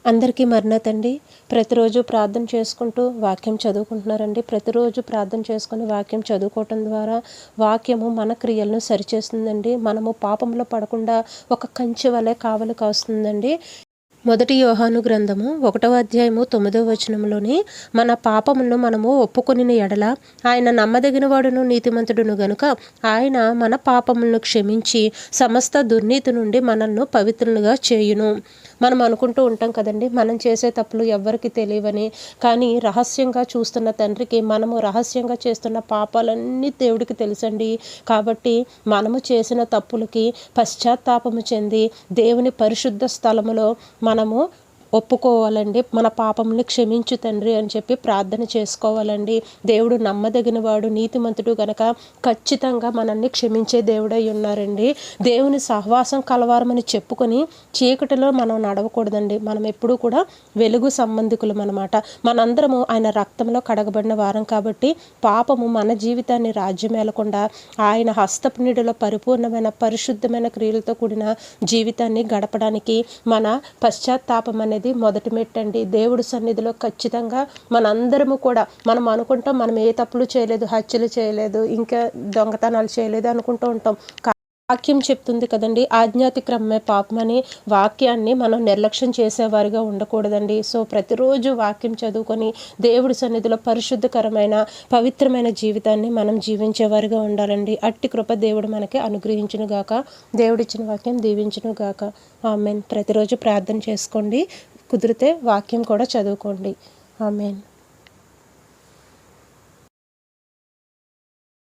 అందరికీ మరణతండి. ప్రతిరోజు ప్రార్థన చేసుకుంటూ వాక్యం చదువుకుంటున్నారండి. ప్రతిరోజు ప్రార్థన చేసుకుని వాక్యం చదువుకోవటం ద్వారా వాక్యము మన క్రియలను సరిచేస్తుందండి. మనము పాపంలో పడకుండా ఒక కంచె వలె కావలి కాస్తుందండి. మొదటి యోహాను గ్రంథము 1వ అధ్యాయము 9వ వచనంలోని మన పాపములను మనము ఒప్పుకొనిన ఎడల ఆయన నమ్మదగిన వాడును నీతిమంతుడును గనుక ఆయన మన పాపములను క్షమించి సమస్త దుర్నీతి నుండి మనల్ని పవిత్రులుగా చేయును. మనం అనుకుంటూ ఉంటాం కదండి, మనం చేసే తప్పులు ఎవ్వరికి తెలియవని. కానీ రహస్యంగా చూస్తున్న తండ్రికి మనము రహస్యంగా చేస్తున్న పాపాలన్నీ దేవుడికి తెలుసండి. కాబట్టి మనము చేసిన తప్పులకి పశ్చాత్తాపము చెంది దేవుని పరిశుద్ధ స్థలములో మనము ఒప్పుకోవాలండి. మన పాపముని క్షమించు తండ్రి అని చెప్పి ప్రార్థన చేసుకోవాలండి. దేవుడు నమ్మదగిన వాడు నీతిమంతుడు గనక ఖచ్చితంగా మనల్ని క్షమించే దేవుడై ఉన్నారండి. దేవుని సహవాసం కలవారమని చెప్పుకొని చీకటిలో మనం నడవకూడదండి. మనం ఎప్పుడూ కూడా వెలుగు సంబంధికులం అన్నమాట. మనందరము ఆయన రక్తంలో కడగబడిన వారం కాబట్టి పాపము మన జీవితాన్ని రాజ్యమేలకుండా ఆయన హస్తపు నీడలో పరిపూర్ణమైన పరిశుద్ధమైన క్రియలతో కూడిన జీవితాన్ని గడపడానికి మన పశ్చాత్తాపం అనేది మొదటి మెట్టండి. దేవుడి సన్నిధిలో ఖచ్చితంగా మనందరము కూడా మనం అనుకుంటాం మనం ఏ తప్పులు చేయలేదు, హత్యలు చేయలేదు, ఇంకా దొంగతనాలు చేయలేదు అనుకుంటూ ఉంటాం. వాక్యం చెప్తుంది కదండి, ఆజ్ఞాతిక్రమమే పాపమని. వాక్యాన్ని మనం నిర్లక్ష్యం చేసేవారిగా ఉండకూడదండి. సో ప్రతిరోజు వాక్యం చదువుకొని దేవుడి సన్నిధిలో పరిశుద్ధకరమైన పవిత్రమైన జీవితాన్ని మనం జీవించేవారిగా ఉండాలండి. అట్టి కృప దేవుడు మనకి అనుగ్రహించును గాక. దేవుడిచ్చిన వాక్యం దీవించును గాక. ఆమెన్. ప్రతిరోజు ప్రార్థన చేసుకోండి, కుదిరితే వాక్యం కూడా చదువుకోండి. ఆమెన్.